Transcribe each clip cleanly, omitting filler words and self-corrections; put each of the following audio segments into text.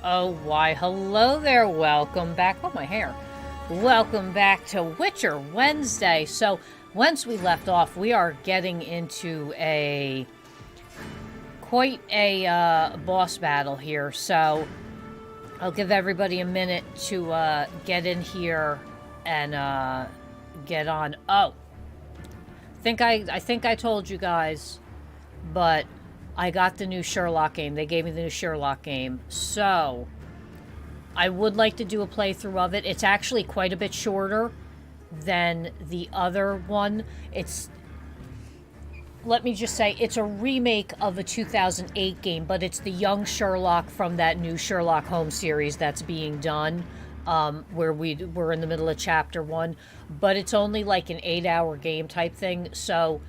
Oh, why, hello there. Welcome back. Oh, my hair. Welcome back to Witcher Wednesday. So, once we left off, we are getting into quite a boss battle here. So, I'll give everybody a minute to get in here and get on. Oh, I think I told you guys, but I got the new Sherlock game. They gave me the new Sherlock game. So, I would like to do a playthrough of it. It's actually quite a bit shorter than the other one. Let me just say, it's a remake of a 2008 game, but it's the young Sherlock from that new Sherlock Holmes series that's being done, where we're in the middle of Chapter 1. But it's only like an 8-hour game type thing, so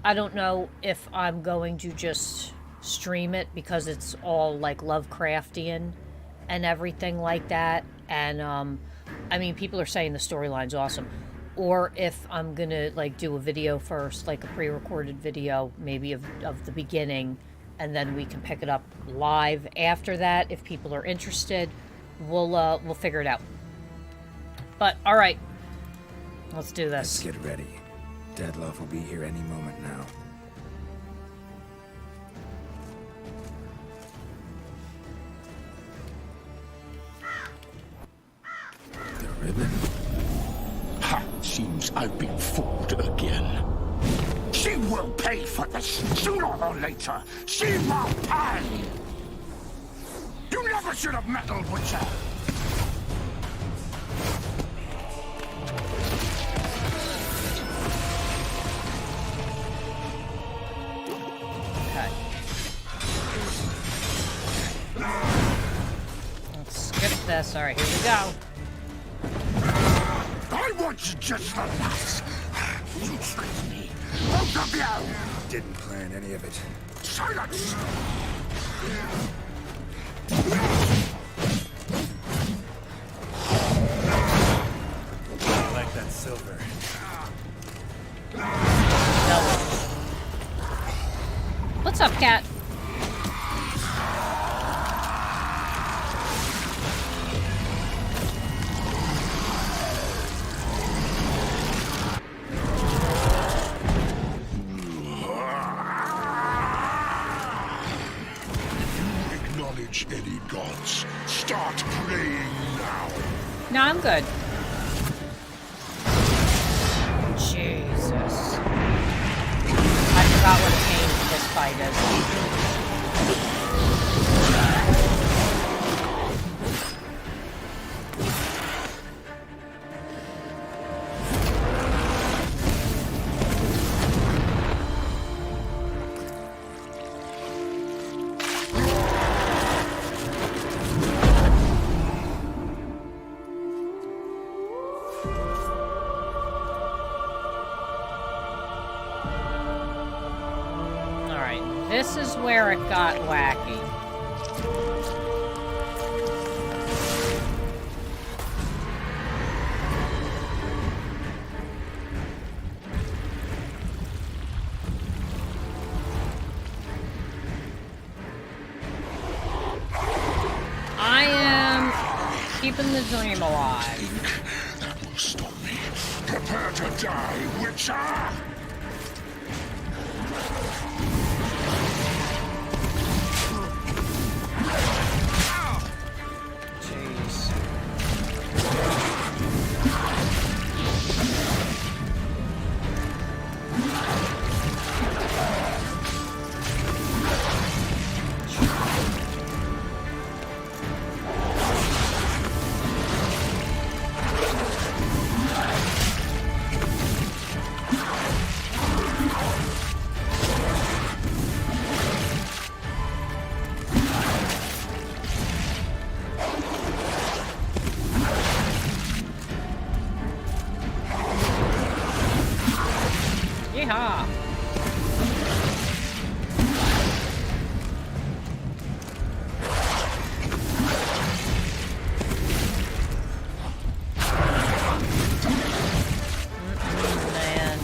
I don't know if I'm going to just stream it because it's all like Lovecraftian and everything like that. And I mean, people are saying the storyline's awesome. Or if I'm gonna like do a video first, like a pre-recorded video, maybe of the beginning, and then we can pick it up live after that. If people are interested, we'll figure it out. But all right, let's do this. Let's get ready. Deadloaf will be here any moment now. The ribbon? Ha! Seems I've been fooled again. She will pay for this sooner or later. She will pay! You never should have meddled with her. This. All right, here we go. I want you just like that. You tricked me. Both of you. Didn't plan any of it. Silence. I like that silver. No. What's up, cat? Any gods, start praying now. No, I'm good. Jesus. I forgot what a pain this fight is. This is where it got wacky. I am keeping the dream alive. That will stop me. Prepare to die, Witcher! Yeehaw! Man.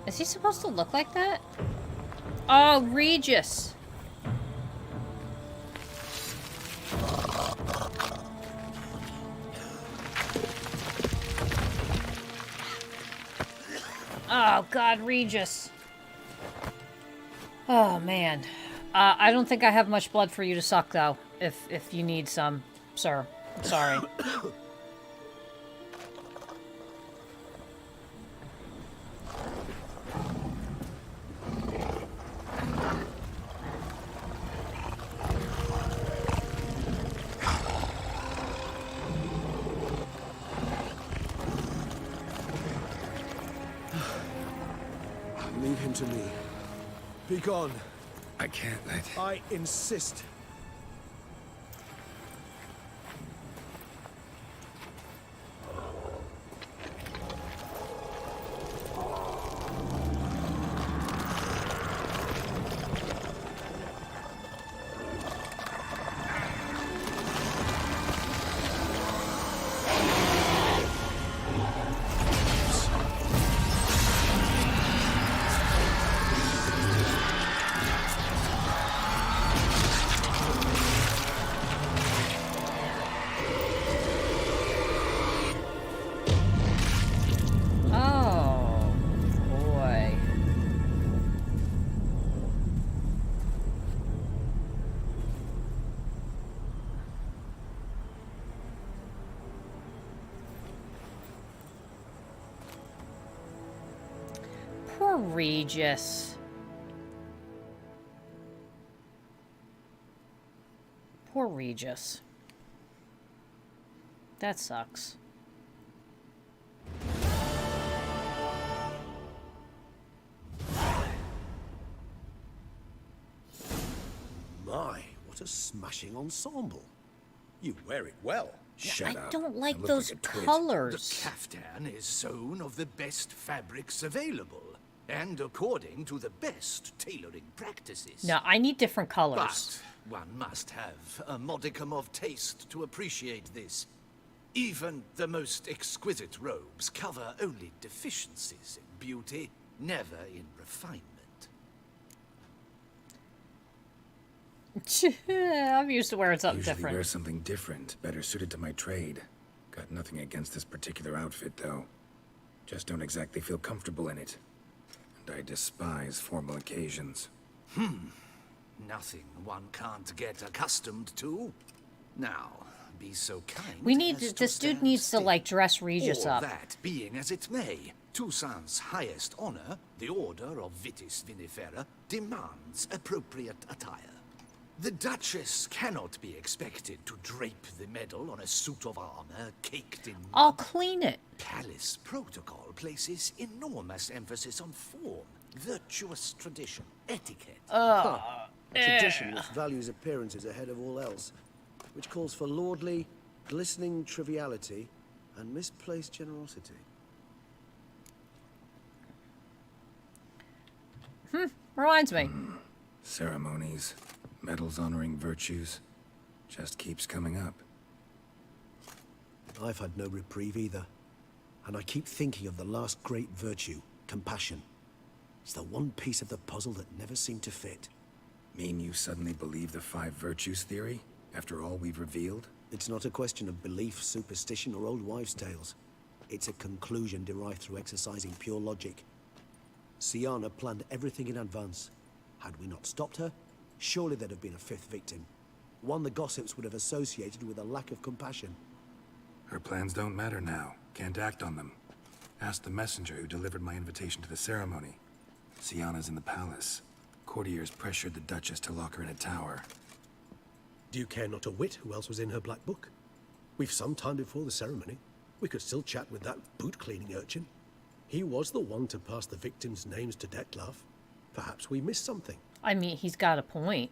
Is he supposed to look like that? Oh, Regis. Oh, God, Regis. Oh, man. I don't think I have much blood for you to suck, though, if you need some, sir. I'm sorry. Leave him to me. Be gone. I can't let... I insist. Oh, boy. Poor Regis. Poor Regis. That sucks. My, what a smashing ensemble. You wear it well. Shut up. I don't like look those like a twit. The colors. caftan is sewn of the best fabrics available, and according to the best tailoring practices. No, I need different colors. But one must have a modicum of taste to appreciate this. Even the most exquisite robes cover only deficiencies in beauty, never in refinement. I'm used to wearing something Usually different. wear something different, better suited to my trade. Got nothing against this particular outfit, though. Just don't exactly feel comfortable in it. And I despise formal occasions. Nothing one can't get accustomed to. Now, be so kind. We need as this dude stand needs to still. like dress Regis All up. that being as it may, Toussaint's highest honor, the Order of Vitis Vinifera, demands appropriate attire. The Duchess cannot be expected to drape the medal on a suit of armor caked in I'll clean it. Palace protocol places enormous emphasis on form, virtuous tradition, etiquette. A tradition which values appearances ahead of all else, which calls for lordly, glistening triviality and misplaced generosity. Reminds me. Ceremonies, medals honoring virtues, just keeps coming up. I've had no reprieve either. And I keep thinking of the last great virtue, compassion. It's the one piece of the puzzle that never seemed to fit. Mean you suddenly believe the 5 virtues theory, after all we've revealed? It's not a question of belief, superstition, or old wives' tales. It's a conclusion derived through exercising pure logic. Siana planned everything in advance. Had we not stopped her, surely there'd have been a 5th victim. One the gossips would have associated with a lack of compassion. Her plans don't matter now. Can't act on them. Ask the messenger who delivered my invitation to the ceremony. Siana's in the palace. Courtiers pressured the Duchess to lock her in a tower. Do you care not a whit who else was in her black book? We've some time before the ceremony. We could still chat with that boot-cleaning urchin. He was the one to pass the victims' names to Dettlaff. Perhaps we missed something. I mean, he's got a point.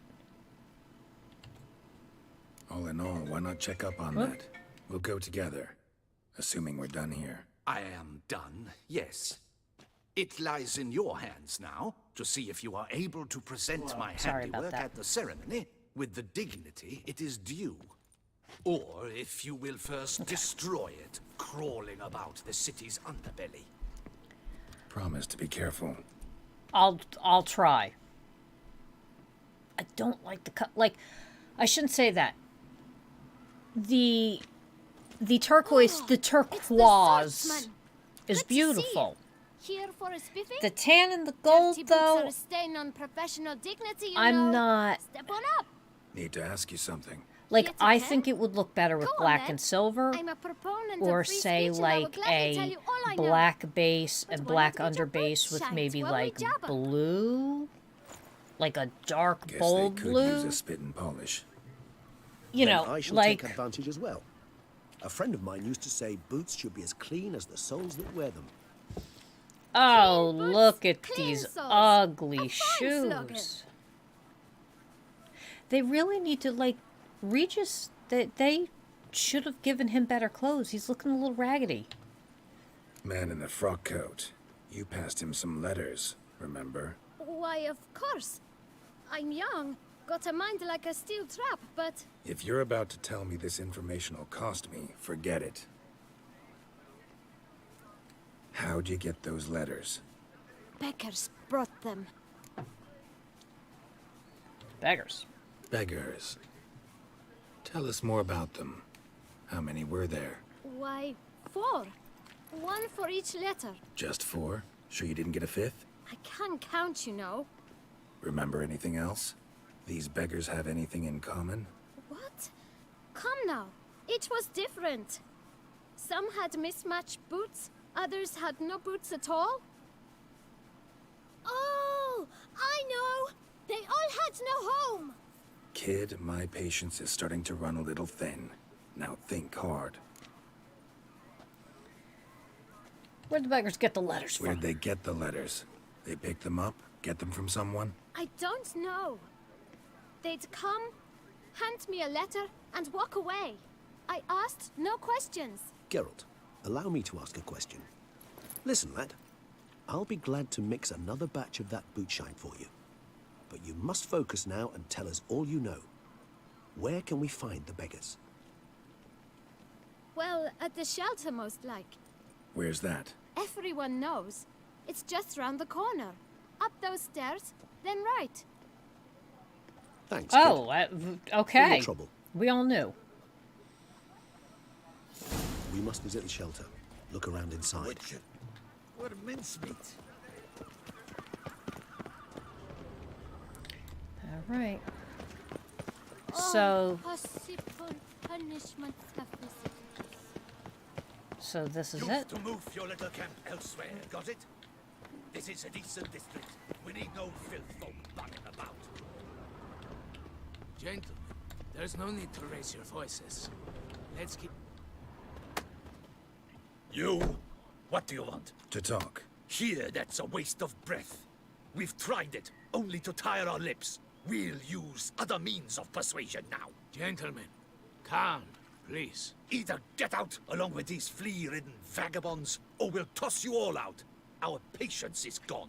All in all, why not check up on that? We'll go together, assuming we're done here. I am done, yes. It lies in your hands now to see if you are able to present my Sorry about handiwork that. at the ceremony with the dignity it is due. Or if you will first destroy it, crawling about the city's underbelly. Promise to be careful. I'll try. I don't like the cut. Like, I shouldn't say that. The turquoise, the turquoise is beautiful. Here for a spiffing? The tan and the gold, Dirty boots though, are a stain on professional dignity, you I'm know. not. Step on up. Need to ask you something. Like, Yet I again? think it would look better with Go on, black then. and silver, I'm a proponent or of free say speech, and I will like gladly tell a you all I know. black base But and why black not get your underbase boots with shined maybe while we like jabber? blue, like a dark Guess bold they could blue. use a spit and polish. You Then know, I shall like take advantage as well. A friend of mine used to say boots should be as clean as the soles that wear them. oh, Clean boots, look at clean these soles. ugly A fine slogan. shoes. They really need to like Regis. They should have given him better clothes. He's looking a little raggedy. Man in the frock coat. You passed him some letters, remember? Why, of course. I'm young, got a mind like a steel trap, but If you're about to tell me this information will cost me, forget it. How'd you get those letters? beggars brought them. Beggars. Beggars. Tell us more about them. How many were there? Why, 4. 1 for each letter. Just 4? Sure you didn't get a 5th? I can't count, you know. Remember anything else? These beggars have anything in common? What? Come now. Each was different. Some had mismatched boots, others had no boots at all. Oh, I know! They all had no home! Kid, my patience is starting to run a little thin. Now think hard. Where'd the beggars get the letters from? Where'd they get the letters? They pick them up? Get them from someone? I don't know. They'd come, hand me a letter, and walk away. I asked no questions. Geralt, allow me to ask a question. Listen, lad. I'll be glad to mix another batch of that boot shine for you. But you must focus now and tell us all you know. Where can we find the beggars? Well, at the shelter, most like. Where's that? Everyone knows. It's just round the corner. Up those stairs, then right. Thanks, kid. Oh, okay. No trouble. We all knew. We must visit the shelter. Look around inside. What mincemeat. All right. So, Possible punishment have visited. so this is You've it. to move your little camp elsewhere, got it? This is a decent district. We need no filth folk bugging about. Gentlemen, there's no need to raise your voices. Let's keep... You? What do you want? To talk. Here, that's a waste of breath. We've tried it, only to tire our lips. We'll use other means of persuasion now. Gentlemen, calm, please. Either get out along with these flea-ridden vagabonds, or we'll toss you all out. Our patience is gone.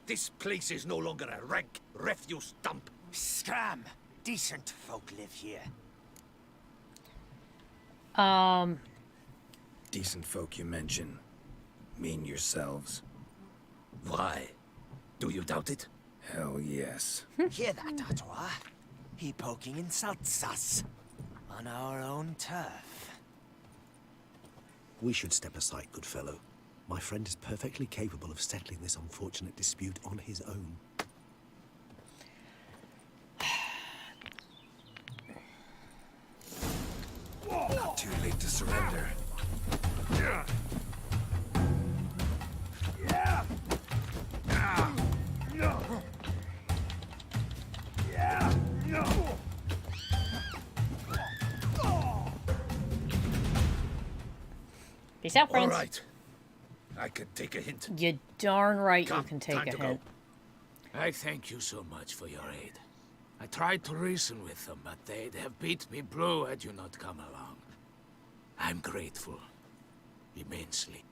This place is no longer a rank refuse dump. Scram! Decent folk live here. Decent folk you mention. Mean yourselves? Why? Do you doubt it? Hell yes. Hear that, Artois? He poking insults us. On our own turf. We should step aside, good fellow. My friend is perfectly capable of settling this unfortunate dispute on his own. Not too late to surrender. Peace out, All friends. right. I could take a hint. You darn right Come, you can take time a to hint. I thank you so much for your aid. I tried to reason with them, but they'd have beat me blue had you not come along. I'm grateful. Immensely.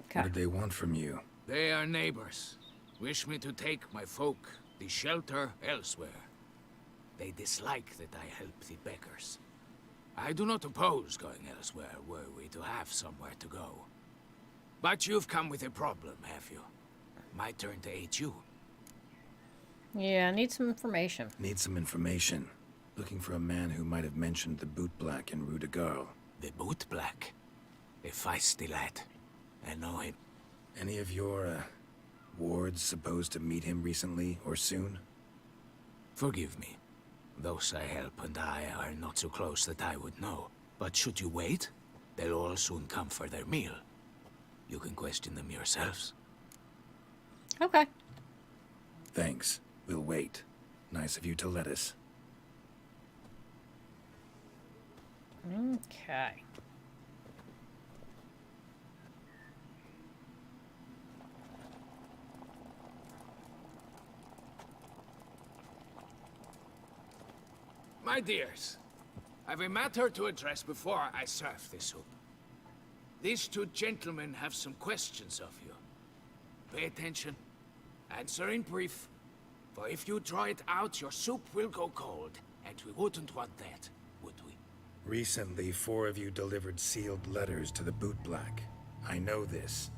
Okay. What did they want from you? They are neighbors. Wish me to take my folk, the shelter, elsewhere. They dislike that I help the beggars. I do not oppose going elsewhere, were we to have somewhere to go. But you've come with a problem, have you? my turn to aid you. Yeah, I need some information. Need some information. Looking for a man who might have mentioned the boot black in Rue de Garl. The boot black. A feisty lad. I know him. Any of your, wards supposed to meet him recently or soon? Forgive me. Those I help and I are not so close that I would know. But should you wait, they'll all soon come for their meal. You can question them yourselves. Okay. Thanks. We'll wait. Nice of you to let us. Okay. My dears, I've a matter to address before I serve this soup. These two gentlemen have some questions of you. Pay attention. Answer in brief. For if you draw it out, your soup will go cold. And we wouldn't want that, would we? Recently, 4 of you delivered sealed letters to the boot black. I know this.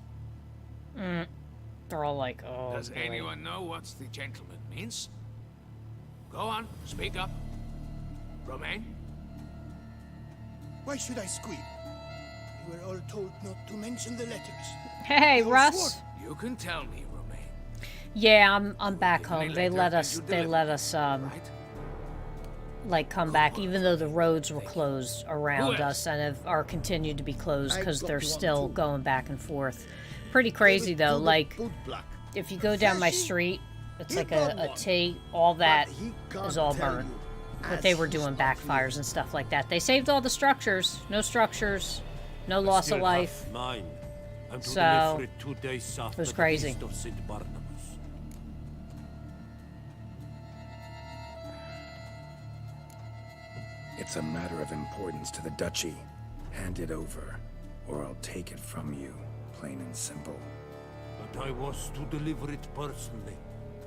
They're all like, oh, Does boy. anyone know what the gentleman means? Go on, speak up. Romain? Why should I squeal? We were all told not to mention the letters. Hey, You're Russ. sworn. You can tell me, Romain. Yeah, I'm back How many home. They let letters us. did you They deliver, let us right? like come back, even though the roads were closed around Who us and are continued to be closed because I've they're got one still too. going back and forth. Pretty crazy though. Like if you go down my street, it's like a T. All that is all burnt. But they were doing backfires and stuff like that. They saved all the structures. No structures. No loss of life. Mine. I'm to So, deliver it 2 days after was the crazy. feast of St. Barnabas. It's a matter of importance to the duchy. Hand it over, or I'll take it from you, plain and simple. But I was to deliver it personally.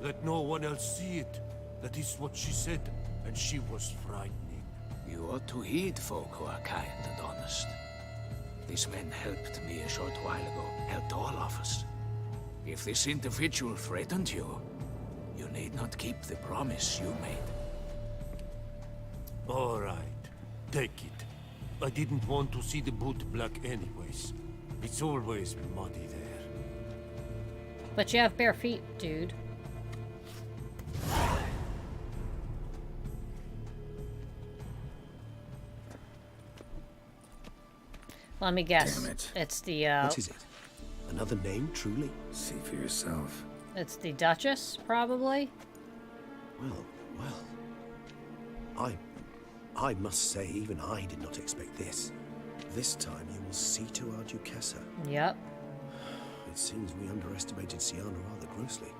Let no one else see it. That is what she said, and she was frightening. You ought to heed folk who are kind and honest. These men helped me a short while ago, helped all of us. If this individual threatened you, you need not keep the promise you made. All right, take it. I didn't want to see the boot black anyways. It's always muddy there. But you have bare feet, dude. Let me guess. Damn it. It's the What is it? Another name, truly? See for yourself. it's the Duchess, probably. Well. I must say, even I did not expect this. This time you will see to our Duchessa. Yep. It seems we underestimated Sienna rather grossly.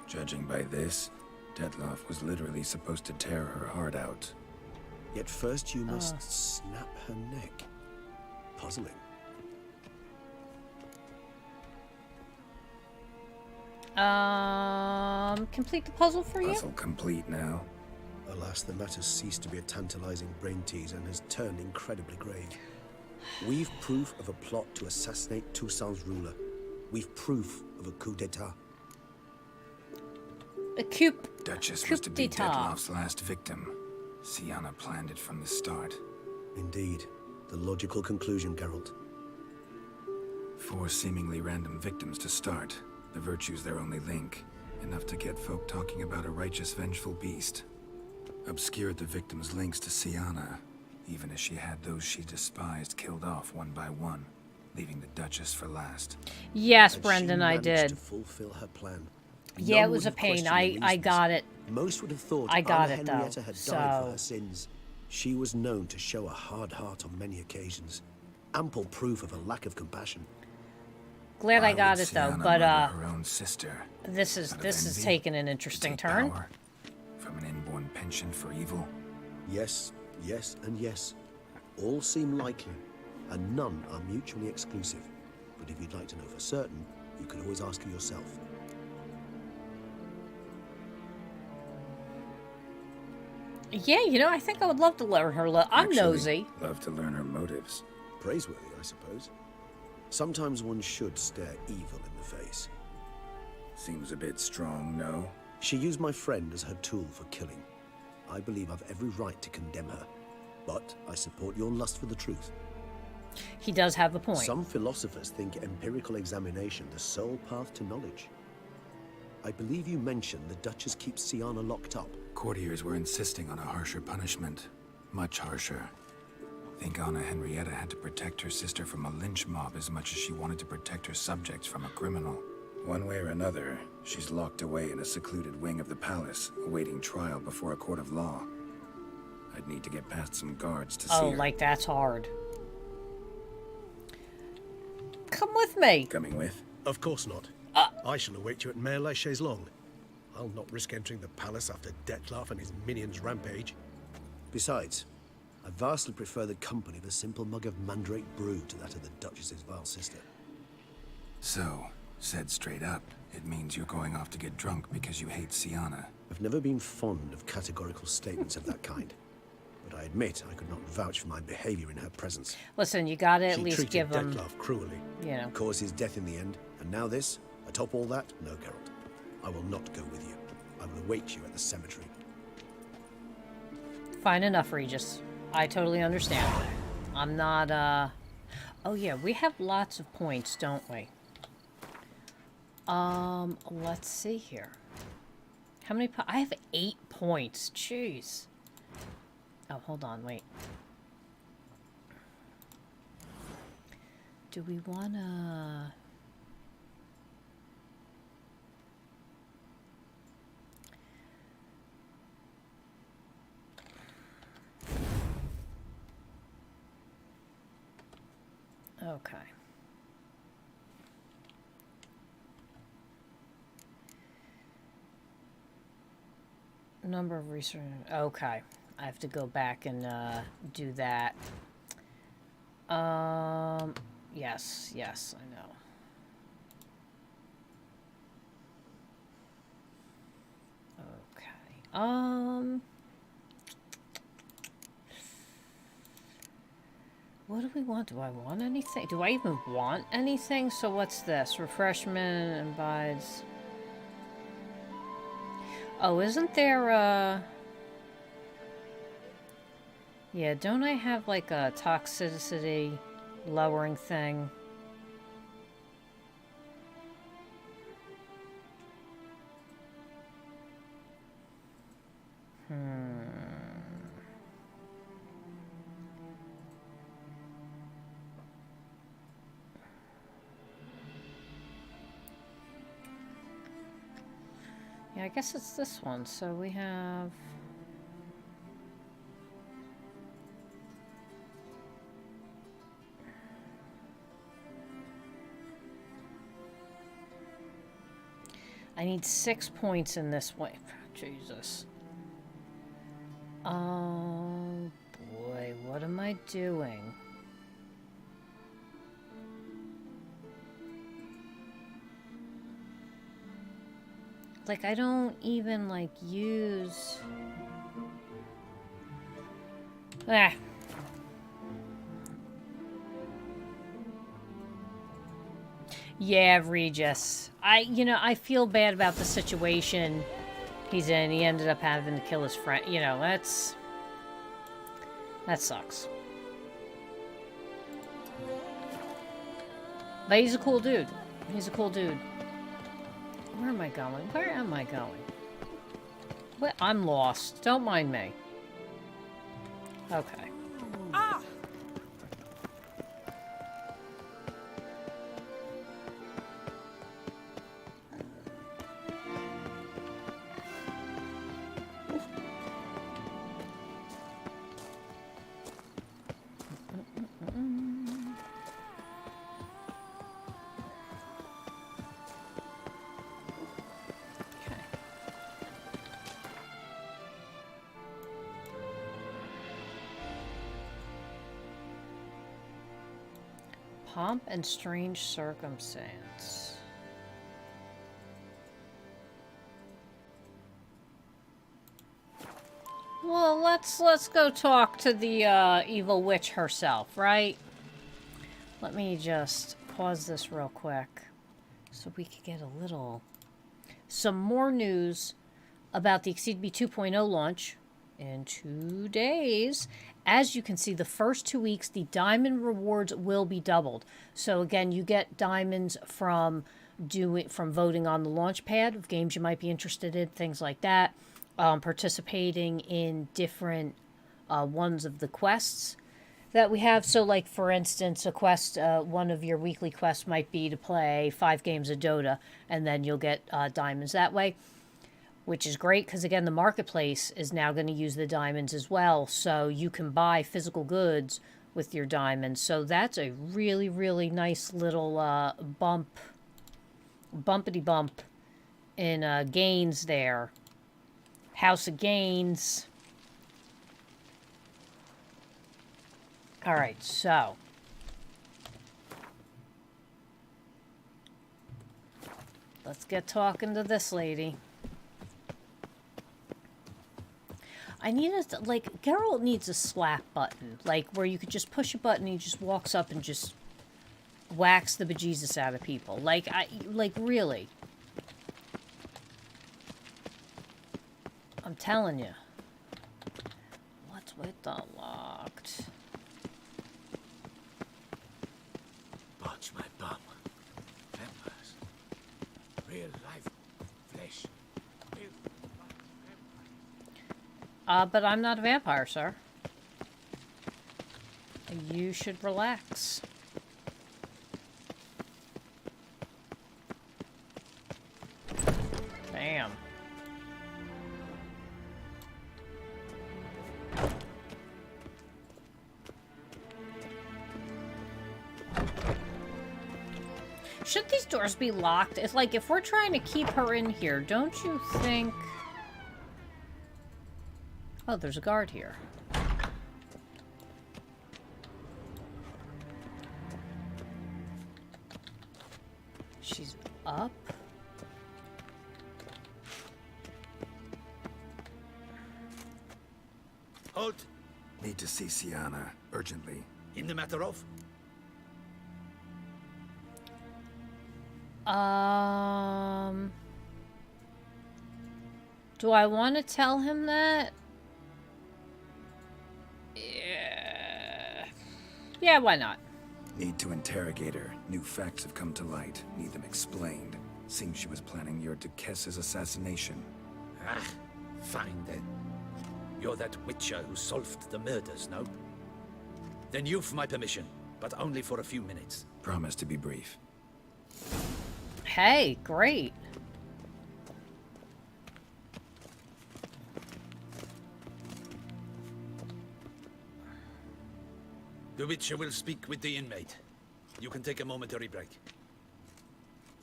Judging by this, Detloff was literally supposed to tear her heart out. Yet first you must snap her neck. Puzzling. Complete the puzzle for you? Puzzle complete now. Alas, the matter's ceased to be a tantalizing brain tease and has turned incredibly grave. We've proof of a plot to assassinate Toussaint's ruler. We've proof of a coup d'etat. A coup Duchess was to be d'etat. Detloff's last victim. Sienna planned it from the start. Indeed. The logical conclusion, Geralt. 4 seemingly random victims to start. The virtue's their only link. Enough to get folk talking about a righteous, vengeful beast. Obscured the victims' links to Sienna, even as she had those she despised killed off one by one, leaving the Duchess for last. Yes, And Brendan, she I managed did. to fulfill her plan. Yeah, None it was would a have pain. questioned the I reasons. got it. Most would have thought I got Anna it, though, Henrietta had died so- for her sins. She was known to show a hard heart on many occasions. Ample proof of a lack of compassion. Glad I Why got would it though, Sienna but murder her own sister? this is Out of envy? taking an To interesting take turn. power? From an inborn penchant for evil? Yes, yes, and yes. All seem likely, and none are mutually exclusive. But if you'd like to know for certain, you can always ask her yourself. Yeah, you know, I think I would love to learn her. I'm Actually, nosy. Love to learn her motives. Praiseworthy, I suppose. Sometimes one should stare evil in the face. Seems a bit strong, no? She used my friend as her tool for killing. I believe I've every right to condemn her. But I support your lust for the truth. He does have a point. Some philosophers think empirical examination the sole path to knowledge. I believe you mentioned the Duchess keeps Sienna locked up. Courtiers were insisting on a harsher punishment. Much harsher. Think Anna Henrietta had to protect her sister from a lynch mob as much as she wanted to protect her subjects from a criminal. One way or another, she's locked away in a secluded wing of the palace, awaiting trial before a court of law. I'd need to get past some guards to see her. Oh, like that's hard. Come with me. Coming with? Of course not. I shall await you at Mare la Chaise-Longue. I'll not risk entering the palace after Dettlaff and his minions rampage. Besides, I vastly prefer the company of a simple mug of mandrake brew to that of the Duchess's vile sister. So, said straight up, it means you're going off to get drunk because you hate Sienna. I've never been fond of categorical statements of that kind. But I admit I could not vouch for my behavior in her presence. Listen, you gotta at She least treated give him... Dettlaff cruelly. You know. Caused his death in the end. And now this? Atop all that? No, Geralt. I will not go with you. I will await you at the cemetery. Fine enough, Regis. I totally understand. I'm not, Oh, yeah, we have lots of points, don't we? Let's see here. How many I have 8 points. Jeez. Oh, hold on, wait. Do we wanna... Okay. Number of research. Okay. I have to go back and do that. Yes, I know. Okay. What do we want? Do I want anything? Do I even want anything? So what's this? Refreshment and bides. Oh, isn't there yeah, don't I have like a toxicity lowering thing? Yeah, I guess it's this one. So we have... I need 6 points in this way. Jesus. Oh, boy. What am I doing? Like, I don't even, like, use... Ah. Yeah, Regis. I feel bad about the situation he's in. He ended up having to kill his friend. You know, that sucks. But he's a cool dude. He's a cool dude. Where am I going? Where am I going? What? I'm lost. Don't mind me. Okay. Ah! Pomp and strange circumstance. Well, let's go talk to the evil witch herself, right? Let me just pause this real quick so we could get a little some more news about the Exceed Me 2.0 launch in 2 days. As you can see, the first 2 weeks, the diamond rewards will be doubled. So again, you get diamonds from voting on the launch pad of games you might be interested in, things like that. Participating in different ones of the quests that we have. So like, for instance, a quest, one of your weekly quests might be to play 5 games of Dota, and then you'll get diamonds that way, which is great because, again, the marketplace is now going to use the diamonds as well. So you can buy physical goods with your diamonds. So that's a really, really nice little bumpity bump in gains there. House of Gains. All right, so let's get talking to this lady. I need a, like, Geralt needs a slap button, like where you could just push a button and he just walks up and just whacks the bejesus out of people. Like, really. I'm telling you. What's with the locked? Watch my bum. Vampires. Real life flesh. Real life vampires. But I'm not a vampire, sir. You should relax. Bam. Should these doors be locked? It's like, if we're trying to keep her in here, don't you think... Oh, there's a guard here. She's up? Halt! Need to see Sienna, urgently. In the matter of? Do I want to tell him that? Yeah, why not? Need to interrogate her. New facts have come to light. Need them explained. Seems she was planning your Duquesse's assassination. Ah, fine then. You're that witcher who solved the murders, no? Then you've my permission, but only for a few minutes. Promise to be brief. Hey, great. The witcher will speak with the inmate. You can take a momentary break.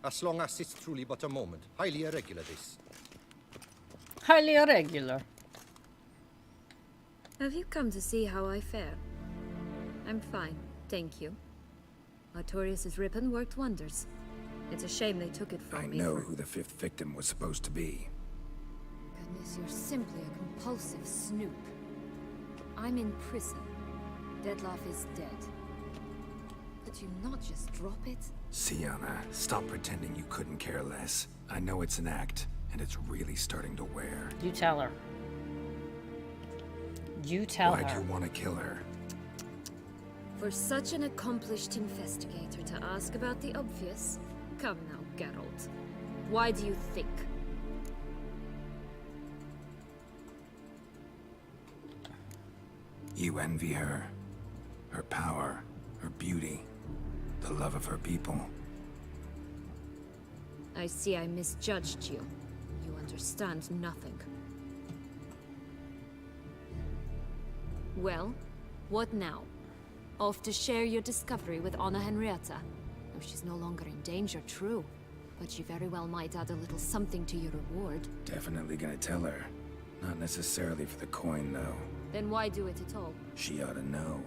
As long as it's truly but a moment. Highly irregular, this. Highly irregular. Have you come to see how I fare? I'm fine, thank you. Artorius' ribbon worked wonders. It's a shame they took it from I me. know who the 5th victim was supposed to be. Goodness, you're simply a compulsive snoop. I'm in prison. Deadloff is dead. Could you not just drop it? Sienna, stop pretending you couldn't care less. I know it's an act, and it's really starting to wear. You tell her. You tell Why'd her. you want to kill her? For such an accomplished investigator to ask about the obvious? Come now, Geralt. Why do you think? You envy her. Her power, her beauty, the love of her people. I see I misjudged you. You understand nothing. Well, what now? Off to share your discovery with Anna Henrietta? Oh, she's no longer in danger, true. But she very well might add a little something to your reward. Definitely gonna tell her. Not necessarily for the coin, though. Then why do it at all? She ought to know.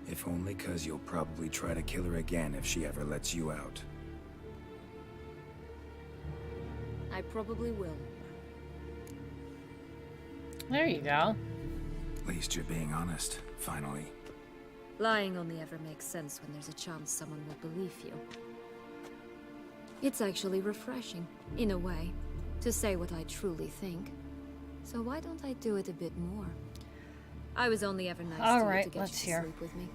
If only 'cause you'll probably try to kill her again if she ever lets you out. I probably will. There you go. At least you're being honest, finally. Lying only ever makes sense when there's a chance someone will believe you. It's actually refreshing, in a way. to say what I truly think. So why don't I do it a bit more? I was only ever nice All to right, you to get let's you to hear. sleep with me.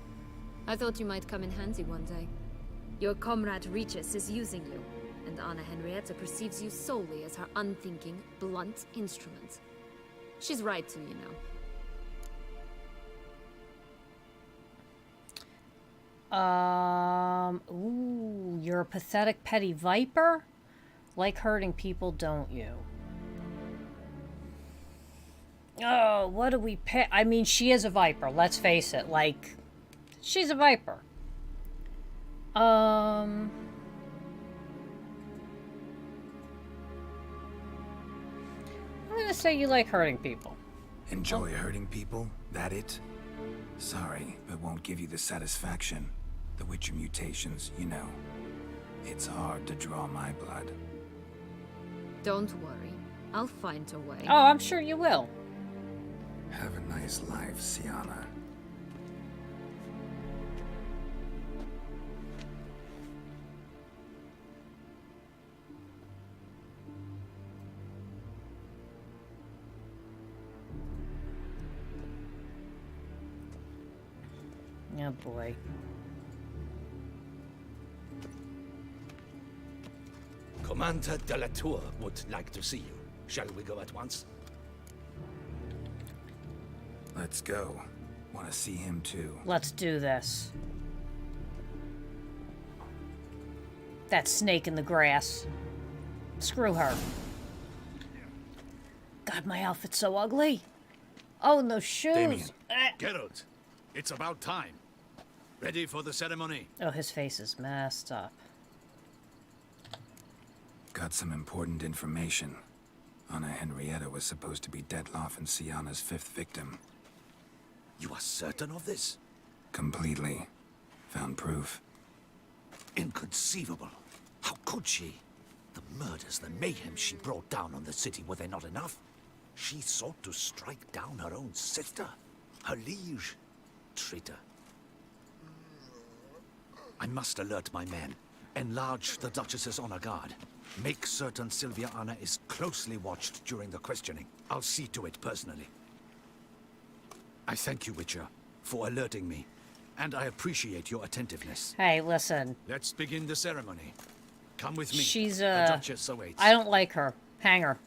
I thought you might come in handy one day. Your comrade Regis is using you, and Anna Henrietta perceives you solely as her unthinking, blunt instrument. She's right to, you know. Ooh, you're a pathetic petty viper? Like hurting people, don't you? Oh, what do we pick? I mean, she is a viper, let's face it. Like, she's a viper. I'm gonna say you like hurting people. Enjoy hurting people? That it? Sorry, but won't give you the satisfaction. The Witcher mutations, you know. It's hard to draw my blood. Don't worry. I'll find a way. Oh, I'm sure you will. Have a nice life, Sienna. Oh boy. Commander de la Tour would like to see you. Shall we go at once? Let's go. Want to see him too. Let's do this. That snake in the grass. Screw her. God, my outfit's so ugly. Oh, and those shoes. Damien. Geralt, it's about time. Ready for the ceremony? Oh, his face is messed up. Got some important information. Anna Henrietta was supposed to be Detloff and Sienna's 5th victim. You are certain of this? Completely. Found proof. Inconceivable. How could she? The murders, the mayhem she brought down on the city, were they not enough? She sought to strike down her own sister, her liege. Traitor. I must alert my men. Enlarge the Duchess's honor guard. Make certain Sylvia Anna is closely watched during the questioning. I'll see to it personally. I thank you, Witcher, for alerting me, and I appreciate your attentiveness. Hey, listen. Let's begin the ceremony. Come with me. She's, The Duchess awaits. I don't like her. Hang her.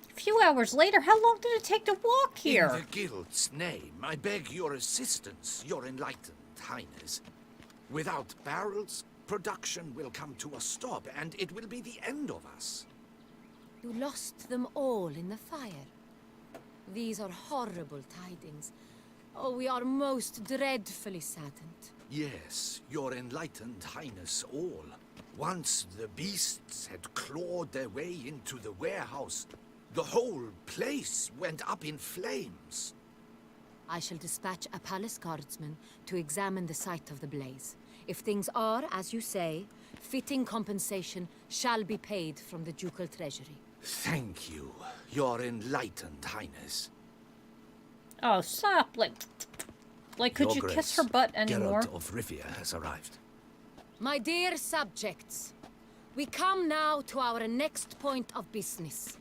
A few hours later, how long did it take to walk here? In the guild's name, I beg your assistance, your enlightened highness. Without barrels, production will come to a stop, and it will be the end of us. You lost them all in the fire. These are horrible tidings. Oh, we are most dreadfully saddened. Yes, your enlightened highness all. Once the beasts had clawed their way into the warehouse, the whole place went up in flames. I shall dispatch a palace guardsman to examine the site of the blaze. If things are, as you say, fitting compensation shall be paid from the ducal treasury. Thank you, your enlightened highness. Oh, stop. Like, could Your you Grace, kiss her butt anymore? Geralt of Rivia has arrived. My dear subjects, we come now to our next point of business.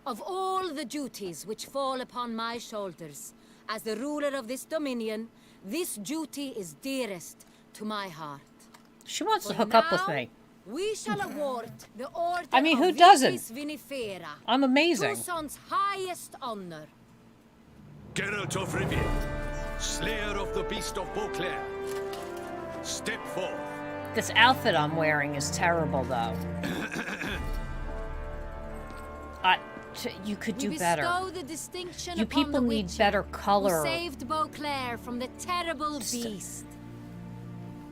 Of all the duties which fall upon my shoulders, as the ruler of this dominion, this duty is dearest to my heart. She wants to For hook up with now, me. We shall award the Order I mean, who of doesn't? Vitis Vinifera, I'm amazing. Tuson's highest honor. Geralt of Rivia, slayer of the beast of Beauclair, step forth. This outfit I'm wearing is terrible, though. You could do we better. bestow the distinction You upon people the need Witcher better color. Who saved Beauclair from the terrible beast.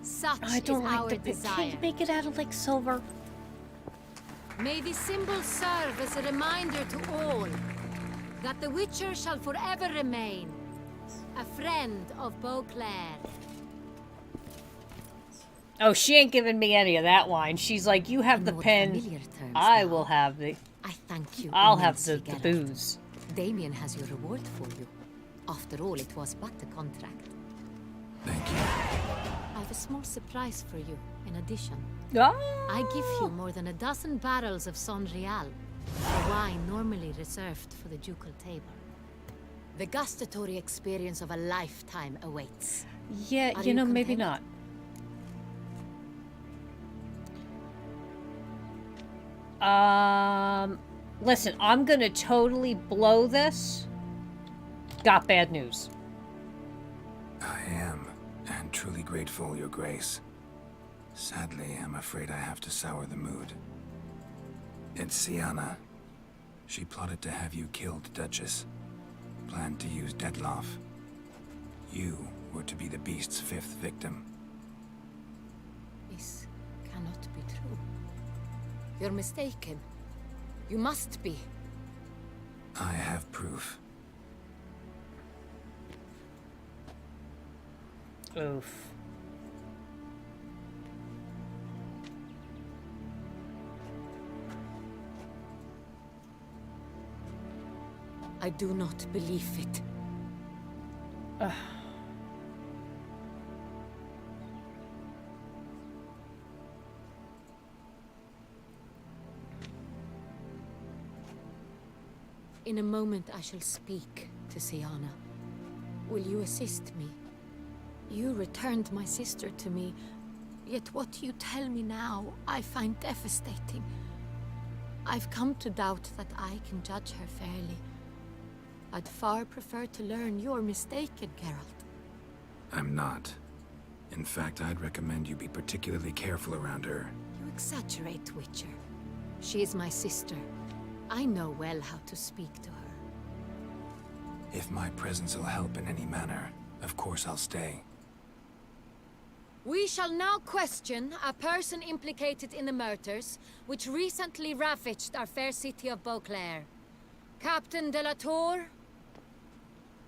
Such I don't is like our the desire. Can you make it out of like silver? May the symbol serve as a reminder to all that the Witcher shall forever remain a friend of Beauclair. Oh, she ain't giving me any of that wine. She's like, you have the more pen. familiar terms I now. will have the. I thank you. I'll have the immensely, Geralt. booze. Damien has your reward for you. After all, it was but a contract. Thank you. I have a small surprise for you, in addition. Ah! I give you more than a dozen barrels of Son Real, a wine normally reserved for the ducal table. The gustatory experience of a lifetime awaits. Yeah, Are you know, you maybe content? not. Listen, I'm gonna totally blow this. Got bad news. I am, and truly grateful, Your Grace. Sadly, I'm afraid I have to sour the mood. It's Sienna. She plotted to have you killed, Duchess. Planned to use Detloff. You were to be the beast's 5th victim. This cannot be true. You're mistaken. You must be. I have proof. Oof. I do not believe it. In a moment I shall speak to Sienna. Will you assist me? You returned my sister to me, yet what you tell me now I find devastating. I've come to doubt that I can judge her fairly. I'd far prefer to learn you're mistaken, Geralt. I'm not. In fact, I'd recommend you be particularly careful around her. You exaggerate, Witcher. She is my sister. I know well how to speak to her. If my presence will help in any manner, of course I'll stay. We shall now question a person implicated in the murders which recently ravaged our fair city of Beauclair. Captain de la Tour,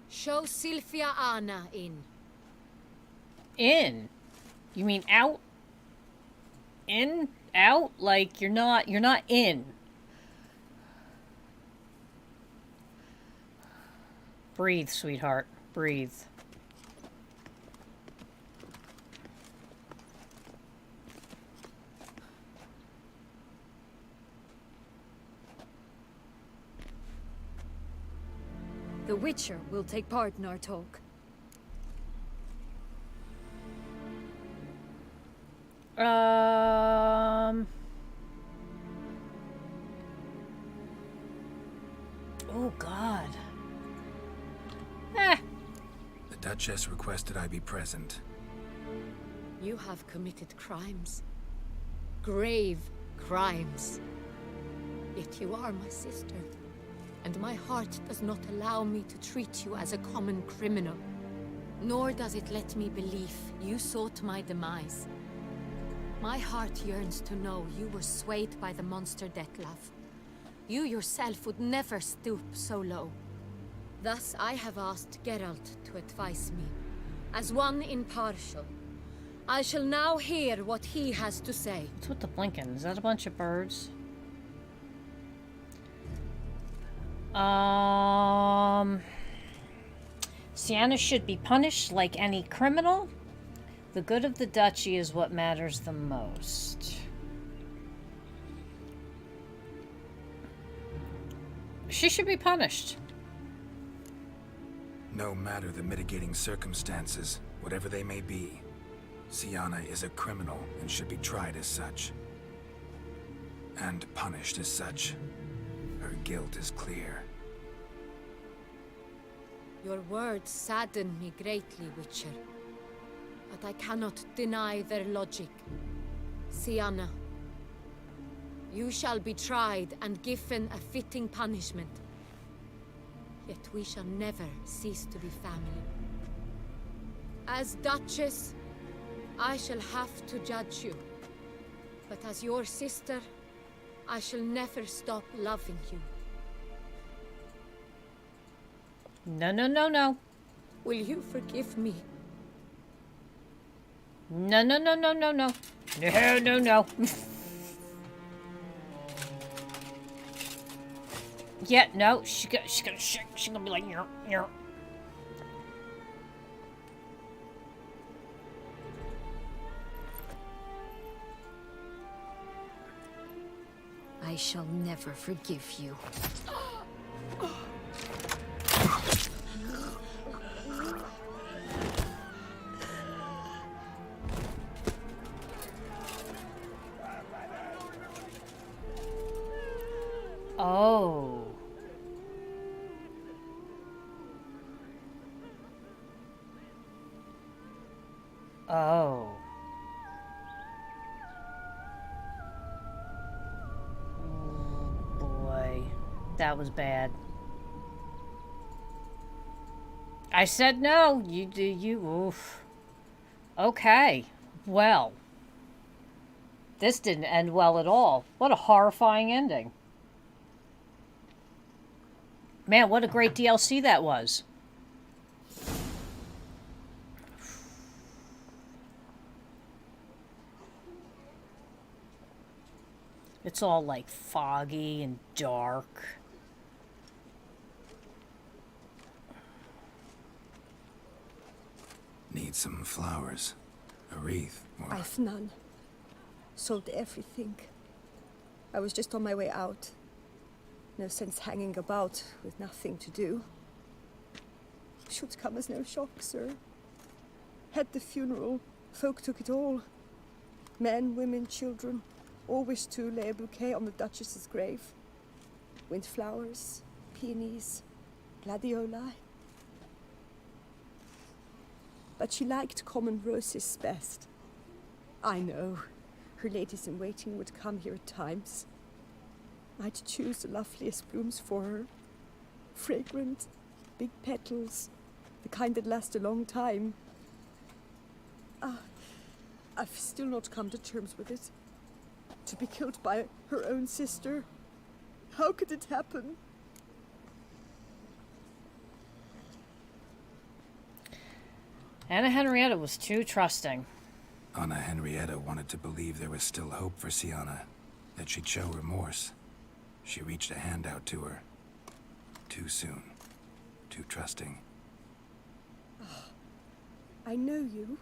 show Sylvia Anna in. In? You mean out? In? Out? Like you're not in. Breathe, sweetheart. Breathe. The Witcher will take part in our talk. Oh, God. The Duchess requested I be present. You have committed crimes. Grave crimes. Yet you are my sister. And my heart does not allow me to treat you as a common criminal. Nor does it let me believe you sought my demise. My heart yearns to know you were swayed by the monster Detlaff. You yourself would never stoop so low. Thus I have asked Geralt to advise me, as one impartial. I shall now hear what he has to say. What's with the blinking? Is that a bunch of birds? Sienna should be punished like any criminal. The good of the duchy is what matters the most. She should be punished. No matter the mitigating circumstances, whatever they may be, Sienna is a criminal and should be tried as such. And punished as such. Her guilt is clear. Your words sadden me greatly, Witcher. But I cannot deny their logic. Sienna, you shall be tried and given a fitting punishment. Yet we shall never cease to be family. As Duchess, I shall have to judge you. But as your sister, I shall never stop loving you. No, no, no, no. Will you forgive me? No, no, no, no, no, no. No, no, no. Yeah, no, she's gonna be like, I shall never forgive you. Oh. Oh. Oh boy. That was bad. I said no. You do you. Oof. Okay. Well. This didn't end well at all. What a horrifying ending. Man, what a great DLC that was. It's all like foggy and dark. Need some flowers. A wreath. Or... I've none. Sold everything. I was just on my way out. No sense hanging about with nothing to do. Should come as no shock, sir. Had the funeral. Folk took it all. Men, women, children. All wished to lay a bouquet on the Duchess's grave. Windflowers, peonies, gladioli. But she liked common roses best. I know. Her ladies-in-waiting would come here at times. I'd choose the loveliest blooms for her. Fragrant, big petals, the kind that last a long time. I've still not come to terms with it. To be killed by her own sister. How could it happen? Anna Henrietta was too trusting. Anna Henrietta wanted to believe there was still hope for Sienna, that she'd show remorse. She reached a hand out to her. Too soon. Too trusting. I know you.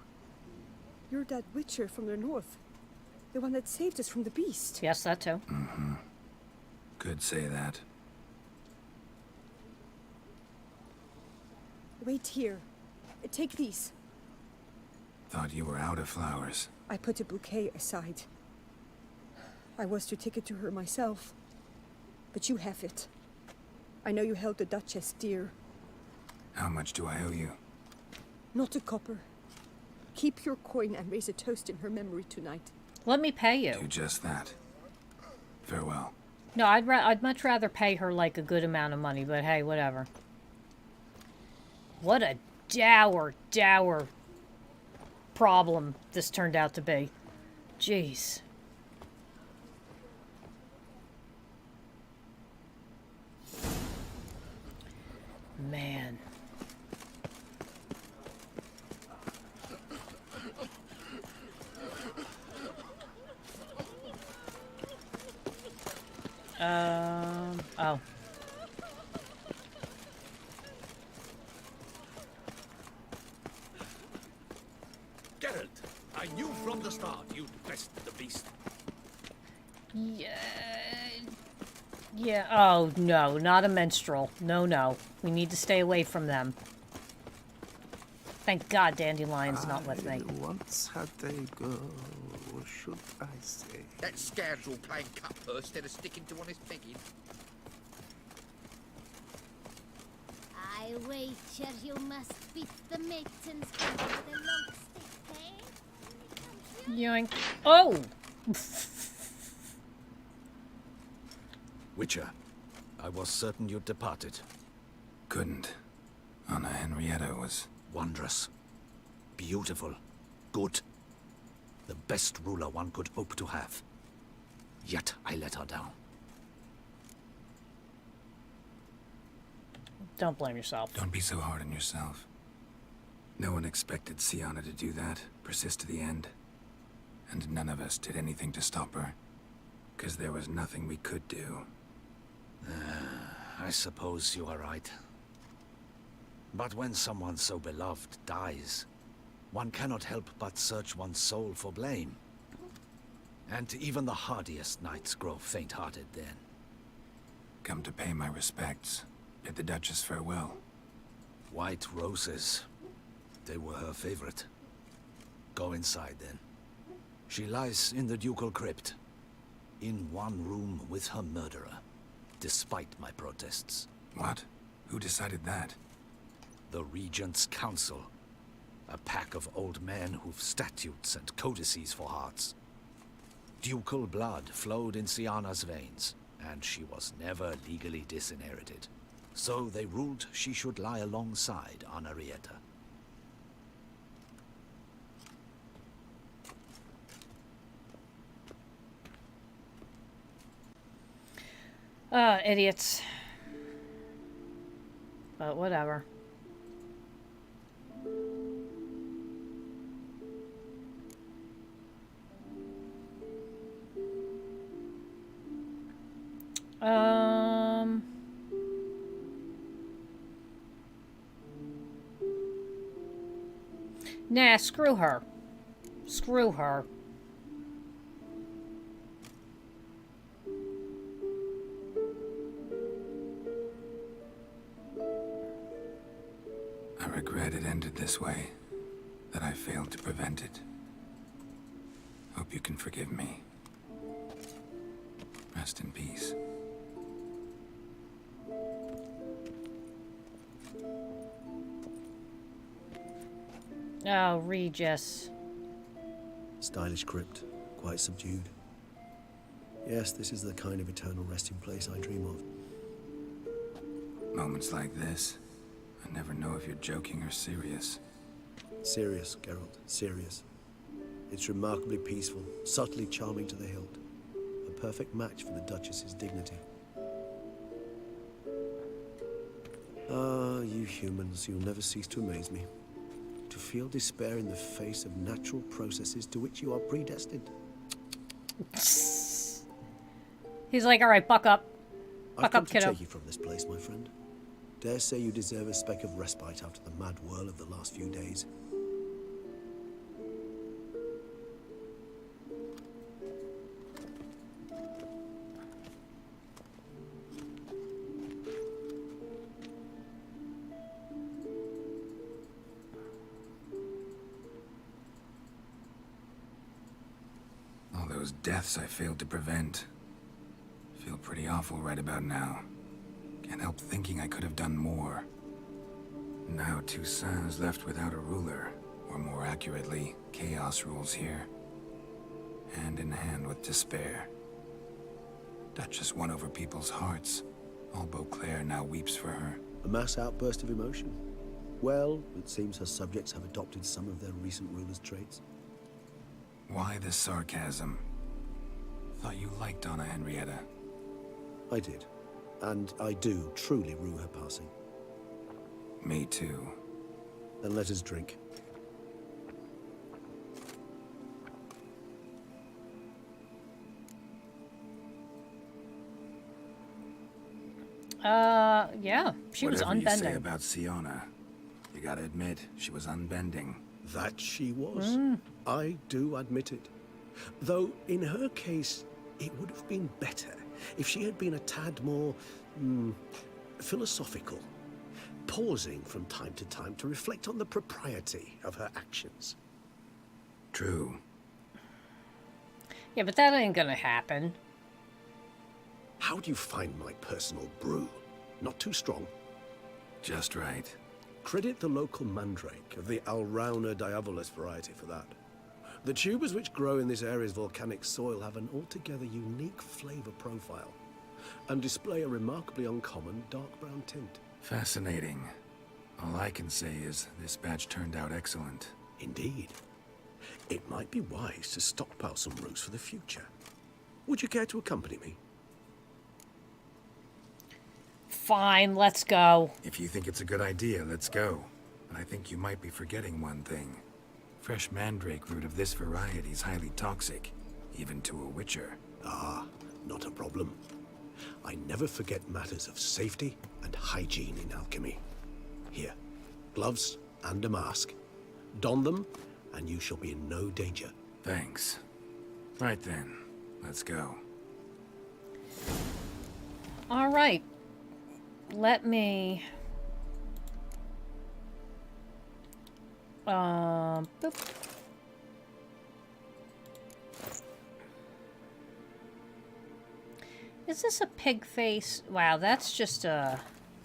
You're that witcher from the north. The one that saved us from the beast. Yes, that too. Mm-hmm. Could say that. Wait here. Take these. Thought you were out of flowers. I put a bouquet aside. I was to take it to her myself. But you have it. I know you held the Duchess dear. How much do I owe you? Not a copper. Keep your coin and raise a toast in her memory tonight. Let me pay you. Do just that. Farewell. No, I'd much rather pay her like a good amount of money, but hey, whatever. What a dour problem this turned out to be. Jeez. Man. Oh. Geralt, I knew from the start you'd best the beast. Yeah, oh, no, not a minstrel. No. We need to stay away from them. Thank God Dandelion's not with me. Once had a girl, or should I say? That scoundrel playing cupper instead of sticking to honest begging. I wager you must beat the maidens with the long stick, eh? Yoink. Oh! Witcher, I was certain you'd departed. Couldn't. Anna Henrietta was... Wondrous. Beautiful. Good. The best ruler one could hope to have. Yet I let her down. Don't blame yourself. Don't be so hard on yourself. No one expected Sienna to do that, persist to the end. And none of us did anything to stop her. Because there was nothing we could do. I suppose you are right. But when someone so beloved dies, one cannot help but search one's soul for blame. And even the hardiest knights grow faint-hearted then. Come to pay my respects. Bid the Duchess farewell. White roses. They were her favorite. Go inside then. She lies in the ducal crypt. In one room with her murderer. Despite my protests. What? Who decided that? The Regent's Council. A pack of old men who've statutes and codices for hearts. Ducal blood flowed in Siana's veins, and she was never legally disinherited. So they ruled she should lie alongside Henrietta. Idiots. But whatever. Nah, screw her. Screw her. I regret it ended this way, that I failed to prevent it. Hope you can forgive me. Rest in peace. Oh, Regis. Stylish crypt, quite subdued. Yes, this is the kind of eternal resting place I dream of. Moments like this, I never know if you're joking or serious. Serious, Geralt, serious. It's remarkably peaceful, subtly charming to the hilt. A perfect match for the Duchess's dignity. Ah, you humans, you'll never cease to amaze me. To feel despair in the face of natural processes to which you are predestined. He's like, all right, buck up. Buck up, kiddo. I've come to take you from this place, my friend. Dare say you deserve a speck of respite after the mad whirl of the last few days. All those deaths I failed to prevent. Feel pretty awful right about now. Can't help thinking I could have done more. Now Toussaint's left without a ruler, or more accurately, chaos rules here. Hand in hand with despair. Duchess won over people's hearts. All Beauclair now weeps for her. A mass outburst of emotion. Well, it seems her subjects have adopted some of their recent ruler's traits. Why the sarcasm? Thought you liked Donna Henrietta. I did. And I do truly rue her passing. Me too. Then let us drink. Yeah, she was unbending. Whatever you say unbending. about Siana, you gotta admit, she was unbending. That she was. I do admit it. Though, in her case, it would have been better if she had been a tad more, philosophical. Pausing from time to time to reflect on the propriety of her actions. True. Yeah, but that ain't gonna happen. How do you find my personal brew? Not too strong? Just right. Credit the local mandrake of the Alrauna diabolus variety for that. The tubers which grow in this area's volcanic soil have an altogether unique flavor profile and display a remarkably uncommon dark brown tint. Fascinating. All I can say is this batch turned out excellent. Indeed. It might be wise to stockpile some roots for the future. Would you care to accompany me? Fine, let's go. If you think it's a good idea, let's go. But I think you might be forgetting one thing. Fresh mandrake root of this variety is highly toxic, even to a witcher. Ah, not a problem. I never forget matters of safety and hygiene in alchemy. Here, gloves and a mask. Don them, and you shall be in no danger. Thanks. Right then, let's go. All right. Let me... boop. Is this a pig face? Wow, that's just a...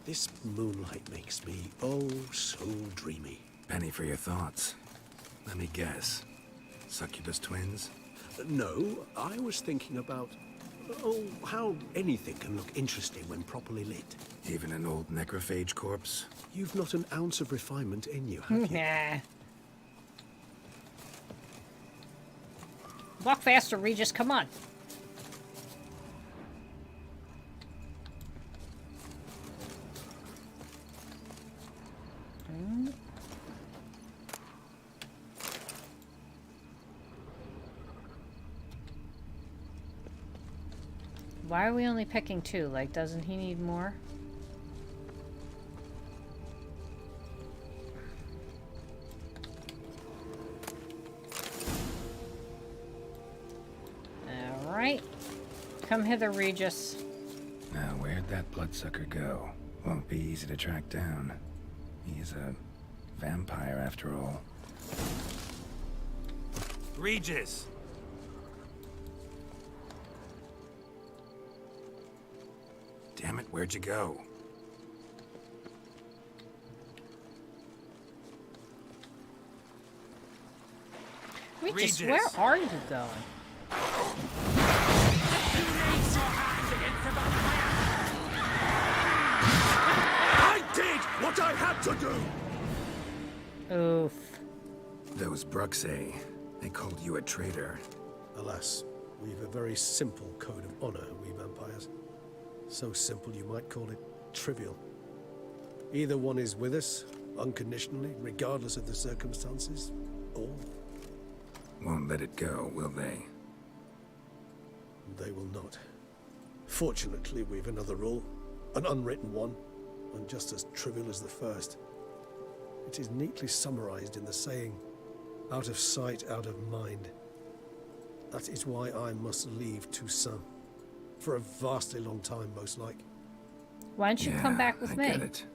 This moonlight makes me, oh, so dreamy. Penny for your thoughts. Let me guess. Succubus twins? No, I was thinking about, oh, how anything can look interesting when properly lit. Even an old necrophage corpse? You've not an ounce of refinement in you, have you? Nah. Walk faster, Regis, come on. Why are we only picking 2? Like, doesn't he need more? Alright. Come hither, Regis. Now, where'd that bloodsucker go? Won't be easy to track down. He's a vampire, after all. Regis! Damn it, where'd you go? Regis, where are you going? I did what I had to do! Oof. Those Bruxay, they called you a traitor. Alas, we've a very simple code of honor, we vampires. So simple you might call it trivial. Either one is with us, unconditionally, regardless of the circumstances, or... Won't let it go, will they? They will not. Fortunately, we've another rule, an unwritten one, and just as trivial as the first. It is neatly summarized in the saying, out of sight, out of mind. That is why I must leave Toussaint. For a vastly long time, most like. Why don't you come back with me? I get it.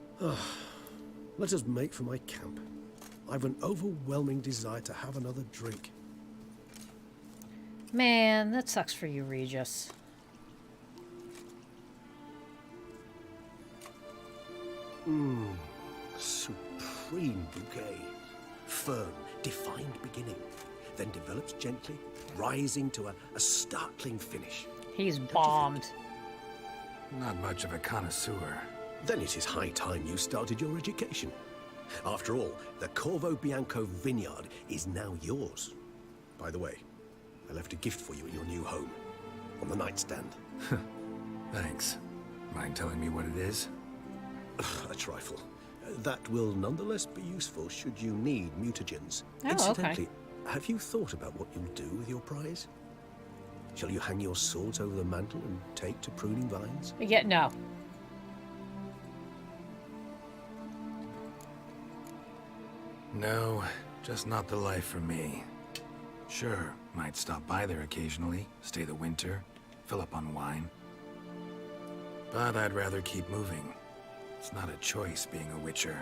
Let us make for my camp. I've an overwhelming desire to have another drink. Man, that sucks for you, Regis. Supreme bouquet. Firm, defined beginning. Then develops gently, rising to a startling finish. He's bombed. Not much of a connoisseur. Then it is high time you started your education. After all, the Corvo Bianco vineyard is now yours. By the way, I left a gift for you in your new home. On the nightstand. Thanks. Mind telling me what it is? A trifle. That will nonetheless be useful should you need mutagens. Oh, Incidentally, okay. have you thought about what you'll do with your prize? Shall you hang your swords over the mantle and take to pruning vines? Yeah, no. No, just not the life for me. Sure, might stop by there occasionally, stay the winter, fill up on wine. But I'd rather keep moving. It's not a choice being a witcher.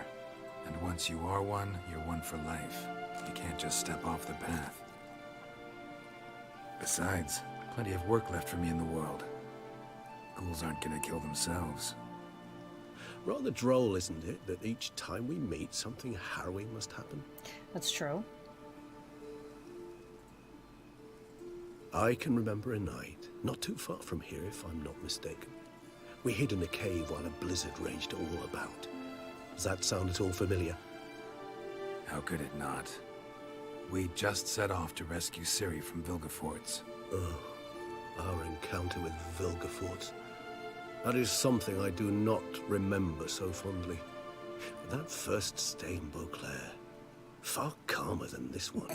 And once you are one, you're one for life. You can't just step off the path. Besides, plenty of work left for me in the world. Ghouls aren't gonna kill themselves. Rather droll, isn't it, that each time we meet, something harrowing must happen? That's true. I can remember a night, not too far from here if I'm not mistaken. We hid in a cave while a blizzard raged all about. Does that sound at all familiar? How could it not? We just set off to rescue Ciri from Vilgefortz. Oh, our encounter with Vilgefortz. That is something I do not remember so fondly. But that first stay in Beauclair, far calmer than this one.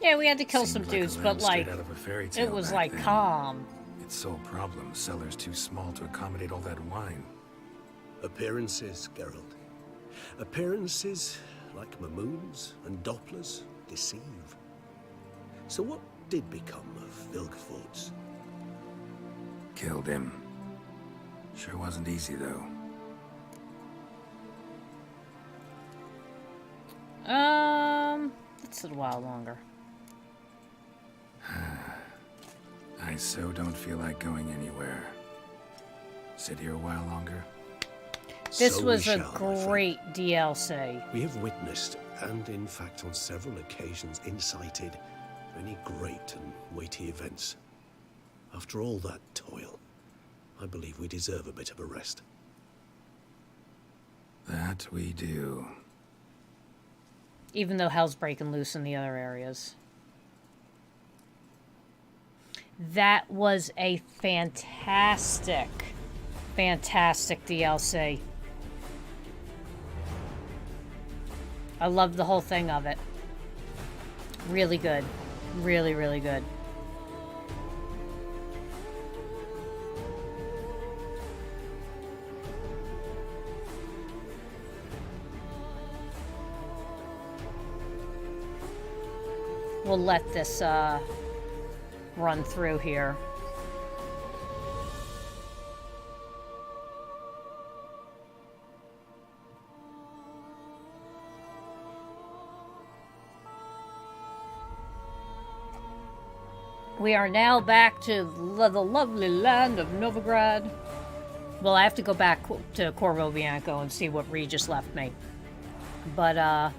Yeah, we had to kill some Seemed like a dudes, lamb but like, straight out of a fairy tale it was back like then. calm. Its sole problem, cellar's too small to accommodate all that wine. Appearances, Geralt. Appearances, like Mamoons and Dopplers, deceive. So what did become of Vilgefortz? Killed him. Sure wasn't easy, though. It's a while longer. I so don't feel like going anywhere. Sit here a while longer? This So was we a shall, my friend. great DLC. We have witnessed, and in fact on several occasions incited, many great and weighty events. After all that toil, I believe we deserve a bit of a rest. That we do. Even though hell's breaking loose in the other areas. That was a fantastic, fantastic DLC. I loved the whole thing of it. Really good. Really, really good. We'll let this run through here. We are now back to the lovely land of Novigrad. Well, I have to go back to Corvo Bianco and see what Regis left me. But,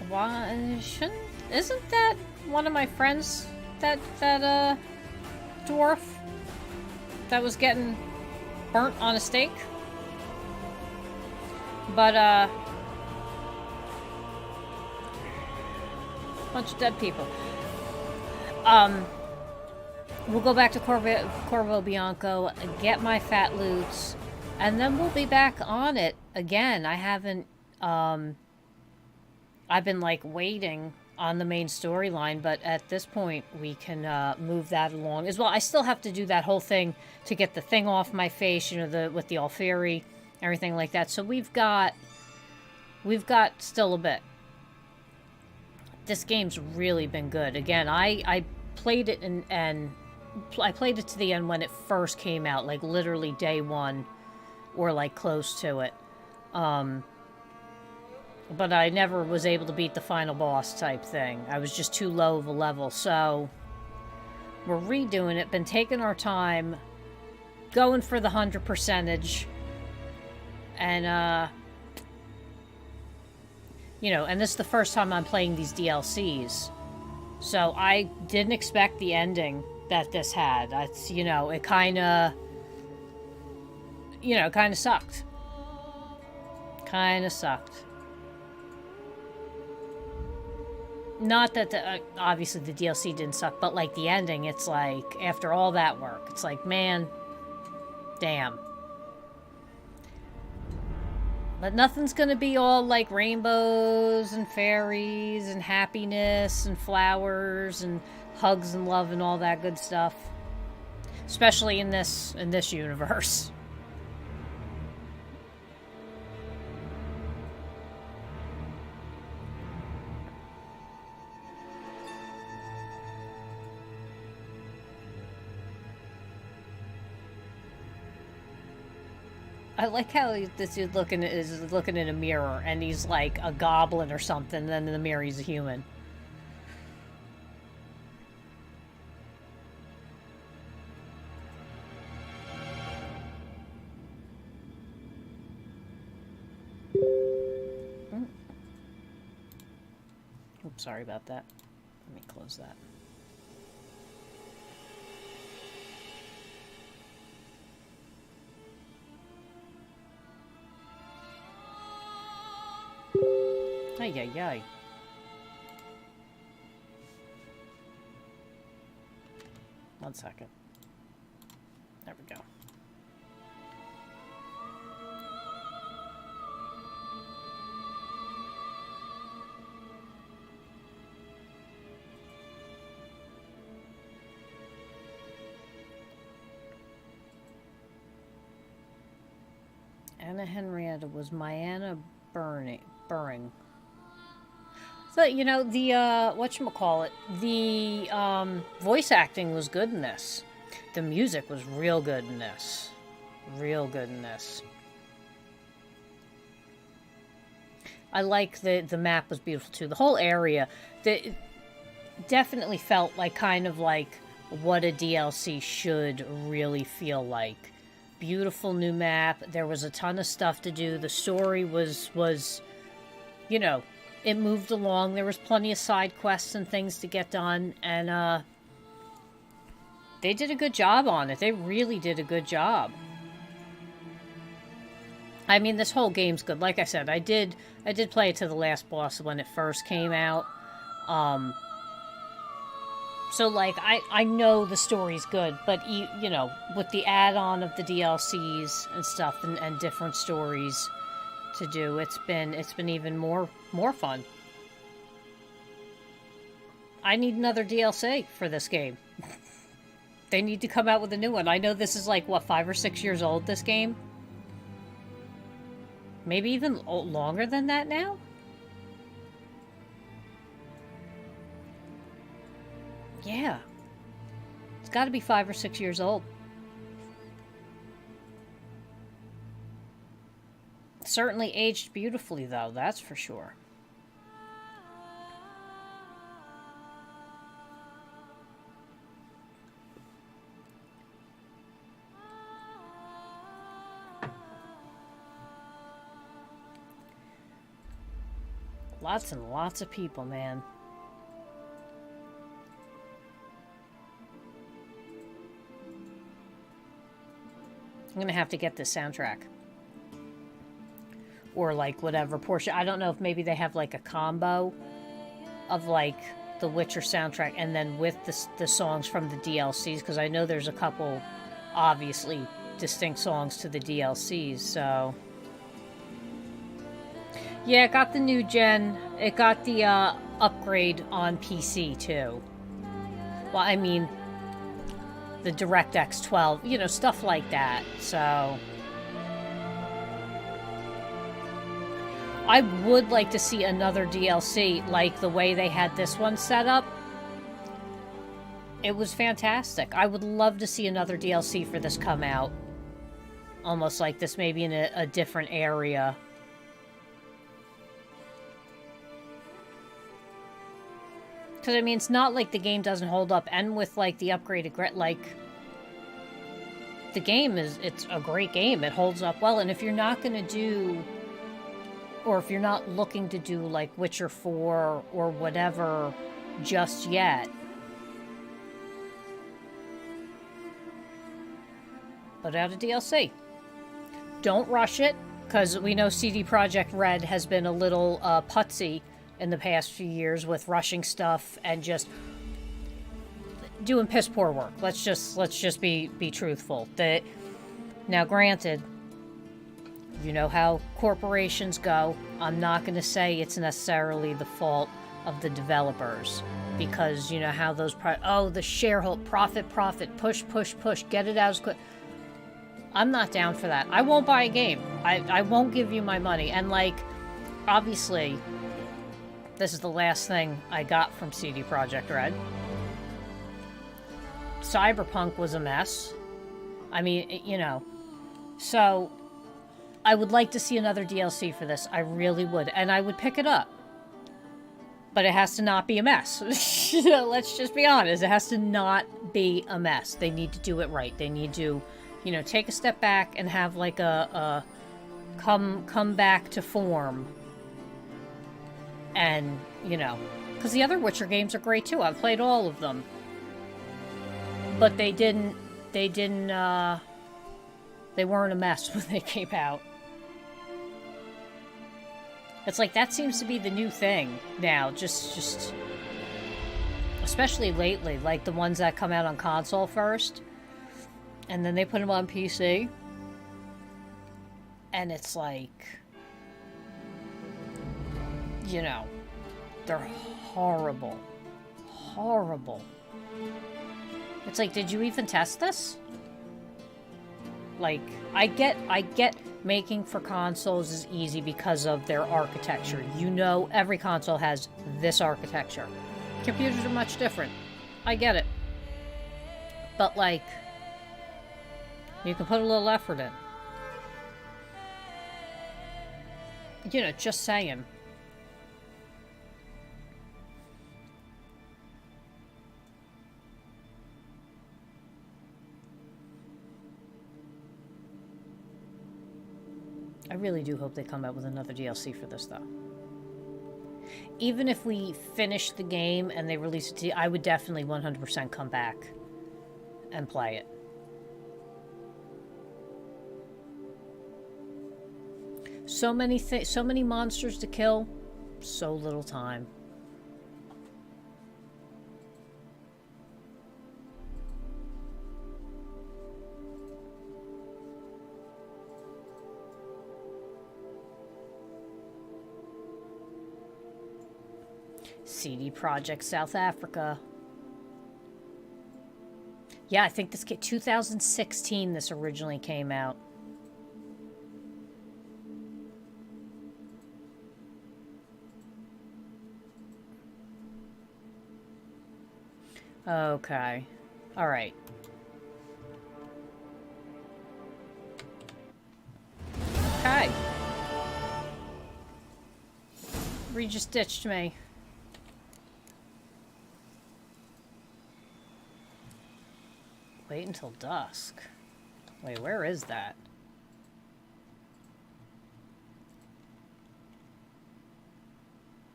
why isn't that one of my friends, that dwarf that was getting burnt on a stake? But, bunch of dead people. We'll go back to Corvo Bianco, get my fat loots, and then we'll be back on it again. I haven't, I've been, like, waiting on the main storyline, but at this point, we can, move that along. As well, I still have to do that whole thing to get the thing off my face, you know, with the Alfiri, everything like that. So we've got still a bit. This game's really been good. Again, I played it and I played it to the end when it first came out, like literally day one, or like close to it. But I never was able to beat the final boss type thing. I was just too low of a level, so we're redoing it. Been taking our time, going for the 100%, and you know, and this is the first time I'm playing these DLCs. So I didn't expect the ending that this had. That's, you know, it kind of sucked. Kind of sucked. Not that, obviously the DLC didn't suck, but like the ending, it's like, after all that work, it's like, man, damn. But nothing's gonna be all like rainbows and fairies and happiness and flowers and hugs and love and all that good stuff. Especially in this universe. I like how this dude is looking in a mirror, and he's like a goblin or something, and then in the mirror he's a human. Oops, sorry about that. Let me close that. Ay, ay, ay. One second. There we go. Anna Henrietta was Myanna Buring. So, you know, the, whatchamacallit, the, voice acting was good in this. The music was real good in this. Real good in this. I like the map was beautiful, too. The whole area, definitely felt like kind of like what a DLC should really feel like. Beautiful new map. There was a ton of stuff to do. The story was, you know, it moved along. There was plenty of side quests and things to get done, and they did a good job on it. They really did a good job. I mean, this whole game's good. Like I said, I did play it to the last boss when it first came out. So, like, I know the story's good, but, you know, with the add-on of the DLCs and stuff and different stories to do, it's been even more fun. I need another DLC for this game. They need to come out with a new one. I know this is like, what, 5 or 6 years old, this game? Maybe even longer than that now? Yeah. It's got to be 5 or 6 years old. Certainly aged beautifully, though, that's for sure. Lots and lots of people, man. I'm gonna have to get this soundtrack. Or, like, whatever portion. I don't know if maybe they have, like, a combo of, like, the Witcher soundtrack and then with the songs from the DLCs, because I know there's a couple, obviously, distinct songs to the DLCs, so... Yeah, it got the new gen. It got the upgrade on PC, too. Well, I mean, the DirectX 12, you know, stuff like that, so... I would like to see another DLC, like the way they had this one set up. It was fantastic. I would love to see another DLC for this come out. Almost like this, maybe in a different area. Because, I mean, it's not like the game doesn't hold up. And with, like, the upgraded... Like, the game it's a great game. It holds up well. And if you're not going to do... Or if you're not looking to do, like, Witcher 4 or whatever just yet... Put out a DLC. Don't rush it, because we know CD Projekt Red has been a little putsy in the past few years with rushing stuff and just doing piss poor work. Let's just be truthful. Now, granted, you know how corporations go. I'm not going to say it's necessarily the fault of the developers, because you know how those the shareholder profit, push, get it out as quick. I'm not down for that. I won't buy a game. I won't give you my money. And, like, obviously, this is the last thing I got from CD Projekt Red. Cyberpunk was a mess. I mean, you know. So, I would like to see another DLC for this. I really would. And I would pick it up. But it has to not be a mess. Let's just be honest. It has to not be a mess. They need to do it right. They need to... You know, take a step back and have like a come back to form. And, you know, because the other Witcher games are great too. I've played all of them. But they weren't a mess when they came out. It's like that seems to be the new thing now. Just especially lately, like the ones that come out on console first. And then they put them on PC. And it's like... You know. They're horrible. Horrible. It's like, did you even test this? Like, I get making for consoles is easy because of their architecture. You know, every console has this architecture. Computers are much different. I get it. But, like, you can put a little effort in. You know, just saying. I really do hope they come out with another DLC for this, though. Even if we finish the game and they release it, I would definitely 100% come back and play it. So many monsters to kill, so little time. CD Projekt South Africa. Yeah, I think this 2016 this originally came out. Okay. All right. Okay. Regis ditched me. Wait until dusk. Wait, where is that?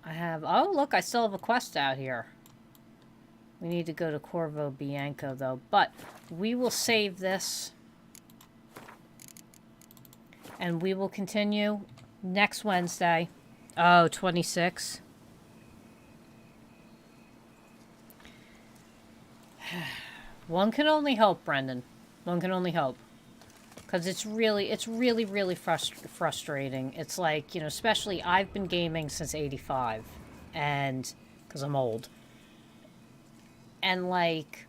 I have... Oh, look, I still have a quest out here. We need to go to Corvo Bianco, though. But we will save this. And we will continue next Wednesday. Oh, 26. One can only hope, Brendan. One can only hope. Because it's really, really frustrating. It's like, you know, especially I've been gaming since 85. And, because I'm old. And, like,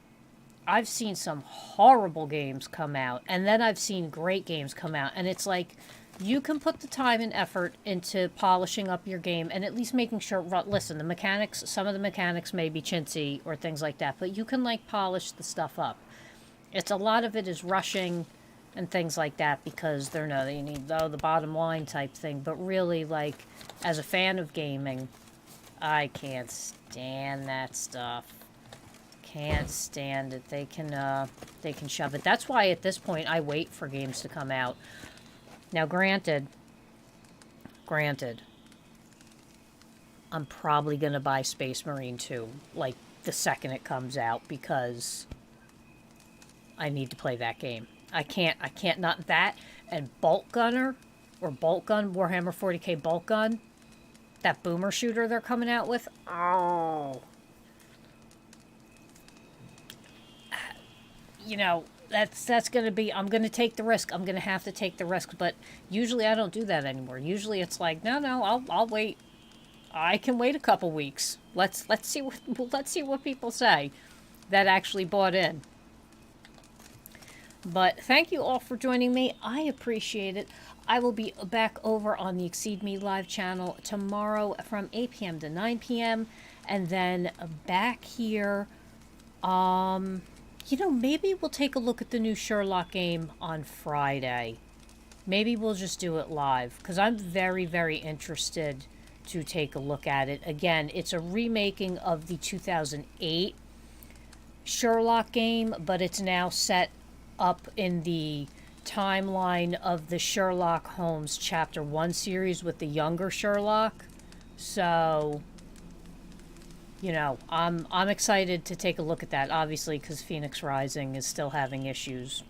I've seen some horrible games come out. And then I've seen great games come out. And it's like, you can put the time and effort into polishing up your game and at least making sure, listen, the mechanics, some of the mechanics may be chintzy or things like that, but you can, like, polish the stuff up. It's a lot of it is rushing and things like that because they're no, you need, the bottom line type thing. But really, like, as a fan of gaming, I can't stand that stuff. Can't stand it. They can shove it. That's why at this point I wait for games to come out. Now, granted, I'm probably going to buy Space Marine 2, like, the second it comes out, because I need to play that game. I can't not that, and Bolt Gunner, or Bolt Gun, Warhammer 40k Bolt Gun, that boomer shooter they're coming out with, oh. You know, that's going to be, I'm going to take the risk. I'm going to have to take the risk, but usually I don't do that anymore. Usually it's like, no, I'll wait. I can wait a couple weeks. Let's see what people say that actually bought in. But thank you all for joining me. I appreciate it. I will be back over on the Exceed Me Live channel tomorrow from 8 p.m. to 9 p.m. and then back here, you know, maybe we'll take a look at the new Sherlock game on Friday. Maybe we'll just do it live, because I'm very, very interested to take a look at it. Again, it's a remaking of the 2008 Sherlock game, but it's now set up in the timeline of the Sherlock Holmes Chapter 1 series with the younger Sherlock. So, you know, I'm excited to take a look at that, obviously, because Phoenix Rising is still having issues.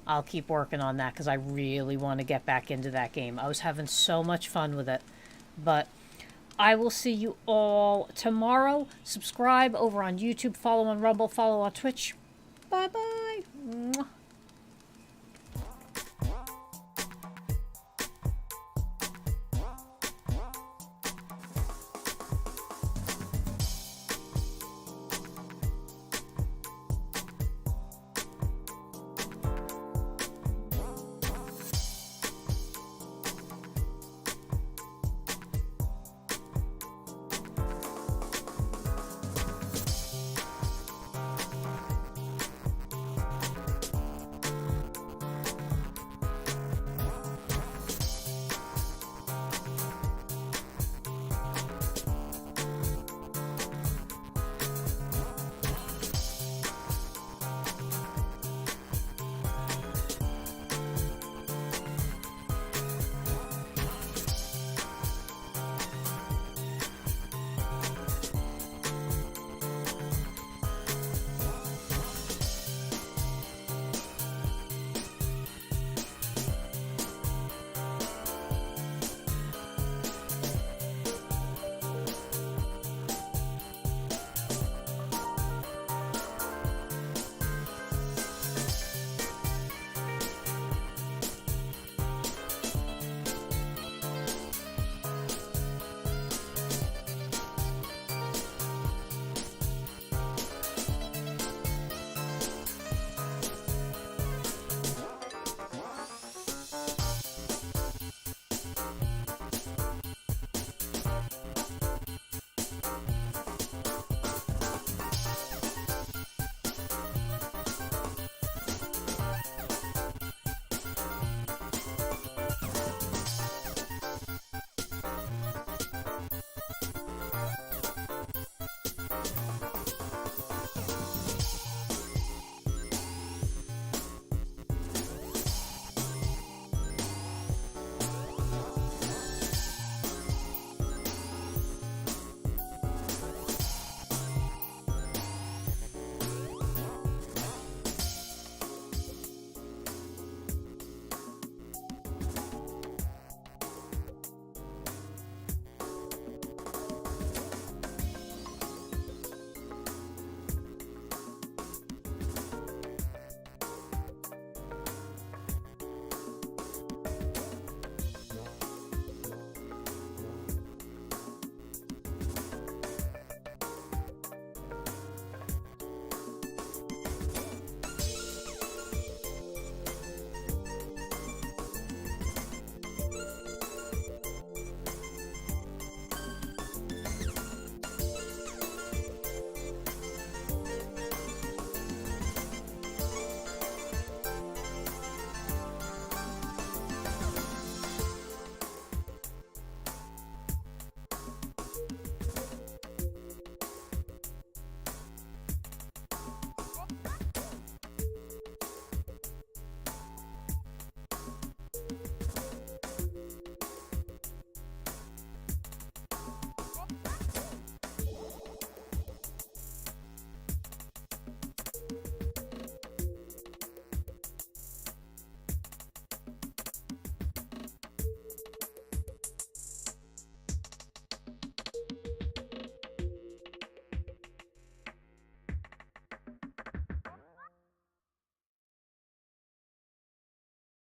I'll keep working on that, because I really want to get back into that game. I was having so much fun with it. But I will see you all tomorrow. Subscribe over on YouTube, follow on Rumble, follow on Twitch. Bye-bye.